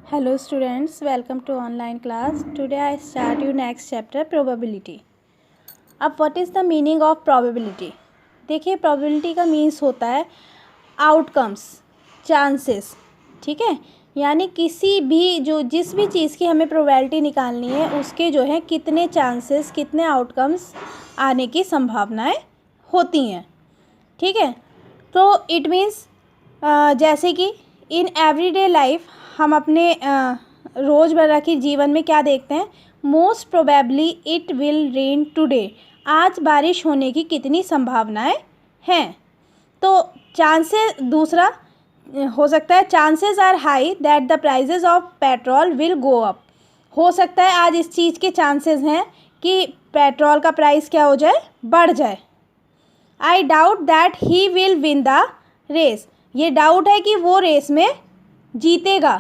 Hello students, welcome to online class. Today I start you next chapter probability. अब what is the meaning of probability? देखिए probability का means होता है outcomes, chances, ठीक है। यानी किसी भी जिस भी चीज़ की हमें probability निकालनी है उसके जो है कितने chances, कितने outcomes आने की संभावनाएं होती हैं, ठीक है। तो it means जैसे कि in everyday life हम अपने रोज़मर्रा के जीवन में क्या देखते हैं, most probably it will rain today, आज बारिश होने की कितनी संभावनाएं हैं। तो चांसेस दूसरा हो सकता है chances are high that the prices of petrol will go up, हो सकता है आज इस चीज़ के चांसेस हैं कि पेट्रोल का प्राइस क्या हो जाए, बढ़ जाए। I doubt that he will win the race, ये डाउट है कि वो रेस में जीतेगा,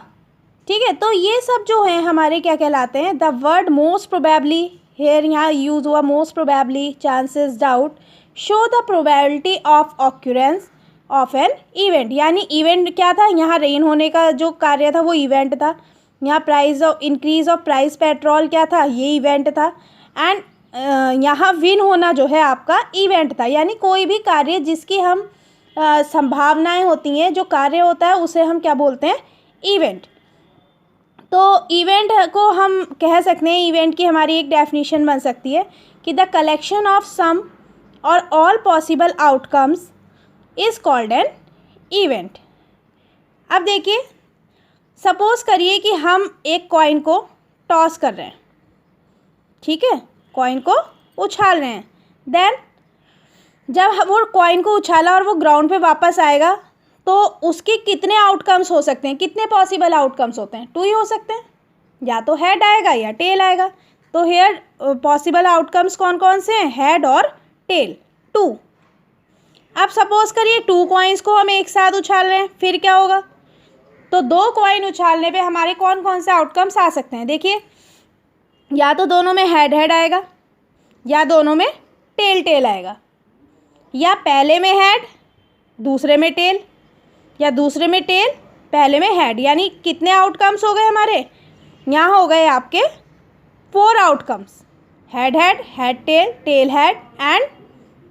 ठीक है। तो ये सब जो हैं हमारे क्या कहलाते हैं, the word most probably, here यहाँ यूज़ हुआ most probably, chances, doubt, show the probability of occurrence of an event. यानी इवेंट क्या था, यहाँ रेन होने का जो कार्य था वो इवेंट था, यहाँ price of increase of price petrol क्या था, ये इवेंट था, एंड यहाँ विन होना जो है आपका इवेंट था। यानी कोई भी कार्य जिसकी हम संभावनाएं होती हैं, जो कार्य होता है उसे हम क्या बोलते हैं, इवेंट। तो इवेंट को हम कह सकते हैं, इवेंट की हमारी एक डेफिनेशन बन सकती है कि द कलेक्शन ऑफ सम और all possible outcomes is called an event. अब देखिए, सपोज़ करिए कि हम एक कॉइन को टॉस कर रहे हैं, ठीक है, कॉइन को उछाल रहे हैं। देन जब वो कॉइन को उछाला और वो ग्राउंड पे वापस आएगा तो उसके कितने आउटकम्स हो सकते हैं, कितने पॉसिबल आउटकम्स होते हैं, 2 ही हो सकते हैं, या तो हेड आएगा या टेल आएगा। तो हेयर पॉसिबल आउटकम्स कौन कौन से हैं, हेड और टेल, 2। अब सपोज करिए 2 कॉइन्स को हम एक साथ उछाल रहे हैं, फिर क्या होगा, तो 2 कॉइन उछालने पे हमारे कौन कौन से आउटकम्स आ सकते हैं। देखिए, या तो दोनों में हेड हेड आएगा, या दोनों में टेल टेल आएगा, या पहले में हेड दूसरे में टेल, या दूसरे में टेल पहले में हेड। यानी कितने आउटकम्स हो गए हमारे, यहाँ हो गए आपके 4 outcomes, head head, head tail, tail head and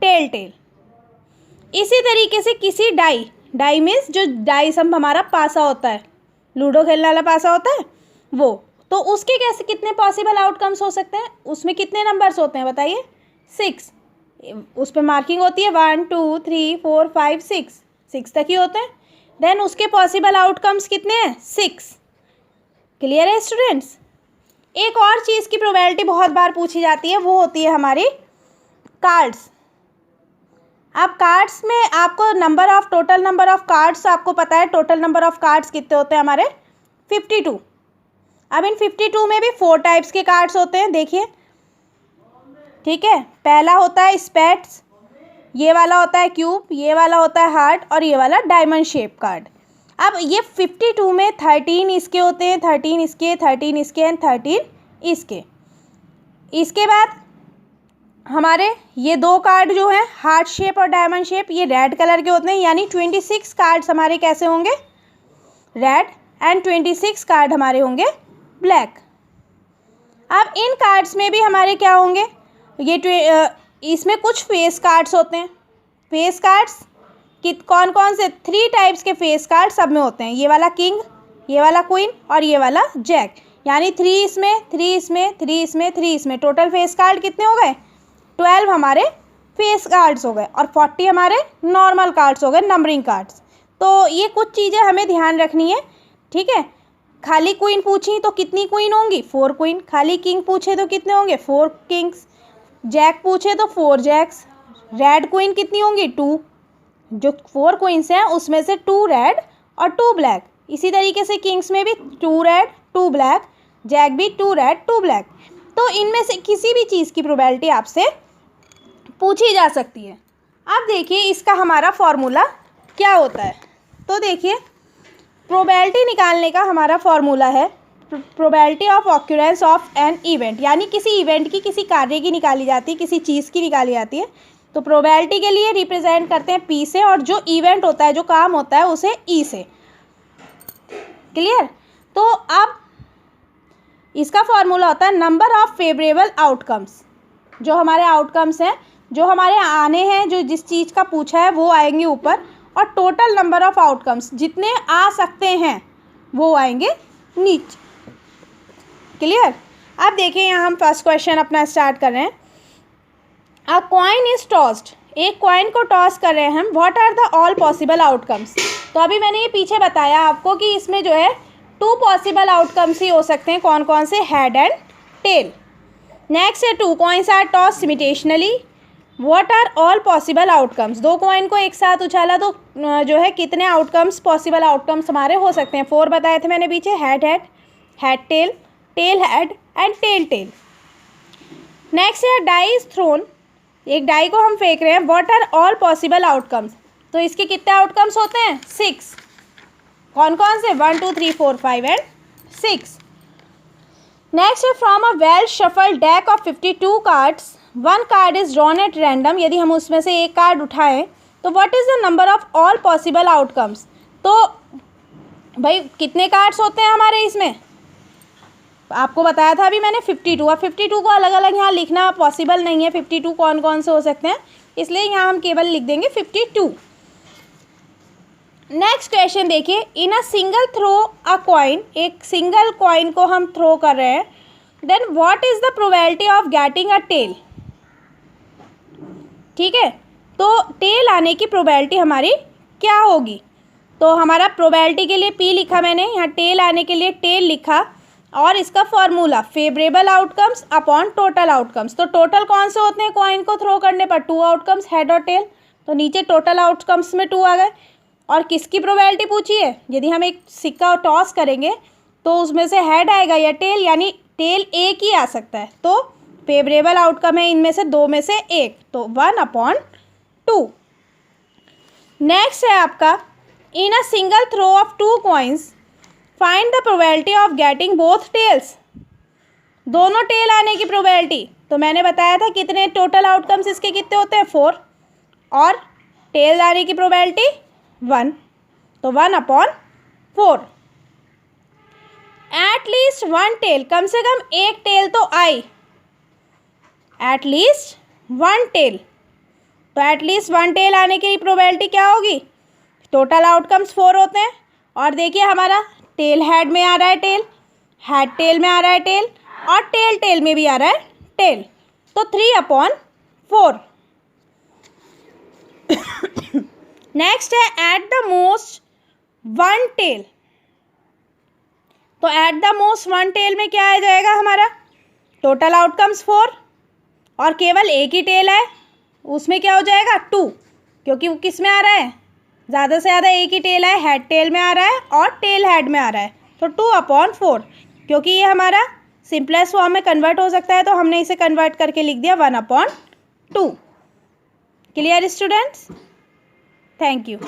tail tail. इसी तरीके से किसी डाई मीन्स जो डाइस हम हमारा पासा होता है, लूडो खेलने वाला पासा होता है वो, तो उसके कैसे कितने पॉसिबल आउटकम्स हो सकते हैं, उसमें कितने नंबर्स होते हैं बताइए, 6। उस पर मार्किंग होती है 1 2 3 4 5 6 तक ही होते हैं। देन उसके पॉसिबल आउटकम्स कितने हैं, 6। क्लियर है स्टूडेंट्स। एक और चीज़ की प्रोबेबिलिटी बहुत बार पूछी जाती है, वो होती है हमारी कार्ड्स। अब कार्ड्स में आपको टोटल नंबर ऑफ कार्ड्स आपको पता है, टोटल नंबर ऑफ कार्ड्स कितने होते हैं हमारे, 52। अब इन 52 में भी 4 टाइप्स के कार्ड्स होते हैं, देखिए, ठीक है। पहला होता है स्पेड्स, ये वाला होता है क्यूब, ये वाला होता है हार्ट, और ये वाला डायमंड शेप कार्ड। अब ये 52 में 13 इसके होते हैं, 13 इसके, 13 इसके एंड 13 इसके। इसके बाद हमारे ये 2 कार्ड जो हैं हार्ट शेप और डायमंड शेप, ये रेड कलर के होते हैं। यानी 26 कार्ड्स हमारे कैसे होंगे, रेड, एंड 26 कार्ड हमारे होंगे ब्लैक। अब इन कार्ड्स में भी हमारे क्या होंगे, ये इसमें कुछ फेस कार्ड्स होते हैं। फेस कार्ड्स कौन कौन से, 3 टाइप्स के फेस कार्ड सब में होते हैं, ये वाला किंग, ये वाला क्वीन और ये वाला जैक। यानी 3 इसमें, 3 इसमें, 3 इसमें, 3 इसमें, टोटल फेस कार्ड कितने हो गए, 12 हमारे फेस कार्ड्स हो गए, और 40 हमारे नॉर्मल कार्ड्स हो गए, नंबरिंग कार्ड्स। तो ये कुछ चीज़ें हमें ध्यान रखनी है, ठीक है। खाली क्वीन पूछी तो कितनी क्वीन होंगी, 4 क्वीन। खाली किंग पूछे तो कितने होंगे, 4 किंग्स। जैक पूछे तो 4 जैक्स। रेड क्वीन कितनी होंगी, 2। जो 4 क्वींस हैं उसमें से 2 रेड और 2 ब्लैक। इसी तरीके से किंग्स में भी 2 रेड 2 ब्लैक, जैक भी 2 रेड 2 ब्लैक। तो इनमें से किसी भी चीज़ की प्रोबेबिलिटी आपसे पूछी जा सकती है। अब देखिए इसका हमारा फॉर्मूला क्या होता है। तो देखिए, प्रोबेबिलिटी निकालने का हमारा फॉर्मूला है probability of occurrence of an event. यानी किसी इवेंट की, किसी कार्य की निकाली जाती है, किसी चीज़ की निकाली जाती है। तो प्रोबेबिलिटी के लिए रिप्रेजेंट करते हैं P से, और जो इवेंट होता है, जो काम होता है, उसे E से। क्लियर। तो अब इसका फॉर्मूला होता है नंबर ऑफ फेवरेबल आउटकम्स। जो हमारे आउटकम्स हैं, जो हमारे आने हैं, जो जिस चीज़ का पूछा है वो आएंगे ऊपर, और टोटल नंबर ऑफ आउटकम्स जितने आ सकते हैं वो आएंगे नीचे। क्लियर। अब देखिए यहाँ हम फर्स्ट क्वेश्चन अपना स्टार्ट कर रहे हैं। अ कॉइन इज टॉस्ड, एक कॉइन को टॉस कर रहे हैं हम। What are the all possible outcomes. तो अभी मैंने ये पीछे बताया आपको कि इसमें जो है 2 पॉसिबल आउटकम्स ही हो सकते हैं। कौन कौन से? Head and tell. नेक्स्ट है 2 coins are toss simultaneously. What are all possible outcomes. 2 coin को एक साथ उछाला तो जो है कितने आउटकम्स, पॉसिबल आउटकम्स हमारे हो सकते हैं? 4 बताए थे मैंने पीछे। Head head, head tail, tail head and tail tail. Next है डाई इज थ्रोन, एक डाई को हम फेंक रहे हैं। What are all possible outcomes. तो इसके कितने आउटकम्स होते हैं? 6। कौन कौन से? 1 2 3 4 5 एंड 6। नेक्स्ट है from a well shuffle deck of 52 cards 1 card is drawn at random. यदि हम उसमें से एक कार्ड उठाएं तो what is the number of all possible outcomes. तो भाई कितने कार्ड्स होते हैं हमारे इसमें? आपको बताया था अभी मैंने 52। अब 52 को अलग अलग यहाँ लिखना पॉसिबल नहीं है। 52 कौन कौन से हो सकते हैं, इसलिए यहाँ हम केवल लिख देंगे 52। नेक्स्ट क्वेश्चन देखिए। In a single throw a coin, एक सिंगल कॉइन को हम थ्रो कर रहे हैं। Then what is the probability of getting a tail. ठीक है, तो टेल आने की प्रोबेबिलिटी हमारी क्या होगी? तो हमारा प्रोबेबिलिटी के लिए P लिखा मैंने, यहाँ टेल आने के लिए टेल लिखा, और इसका formula favourable outcomes upon total outcomes. तो टोटल कौन से होते हैं कॉइन को थ्रो करने पर? 2 आउटकम्स, हेड और टेल। तो नीचे टोटल आउटकम्स में 2 आ गए। और किसकी प्रोबेबिलिटी पूछी है? यदि हम एक सिक्का टॉस करेंगे तो उसमें से हेड आएगा या टेल, यानी टेल एक ही आ सकता है। तो फेवरेबल आउटकम है इनमें से 2 में से एक, तो 1/2। नेक्स्ट है आपका in a single throw of 2 coins find the probability of getting both tails. दोनों टेल आने की प्रोबेबिलिटी, तो मैंने बताया था कितने टोटल आउटकम्स इसके कितने होते हैं? 4, और टेल आने की प्रोबेबिलिटी 1, तो 1/4। एट लीस्ट 1 टेल, कम से कम एक टेल तो आई। एट लीस्ट 1 टेल, तो एट लीस्ट 1 टेल आने की प्रोबेबिलिटी क्या होगी? टोटल आउटकम्स 4 होते हैं, और देखिए हमारा टेल हेड में आ रहा है टेल, हेड टेल में आ रहा है टेल, और टेल टेल में भी आ रहा है टेल, तो 3/4। नेक्स्ट है एट द मोस्ट 1 टेल। तो एट द मोस्ट 1 टेल में क्या आ जाएगा हमारा? टोटल आउटकम्स 4 और केवल एक ही टेल है, उसमें क्या हो जाएगा? 2, क्योंकि वो किस में आ रहा है? ज़्यादा से ज़्यादा एक ही टेल है, हेड टेल में आ रहा है और टेल हेड में आ रहा है, तो 2/4। क्योंकि ये हमारा सिंपलेस्ट फॉर्म में कन्वर्ट हो सकता है तो हमने इसे कन्वर्ट करके लिख दिया 1/2। Clear students? Thank you.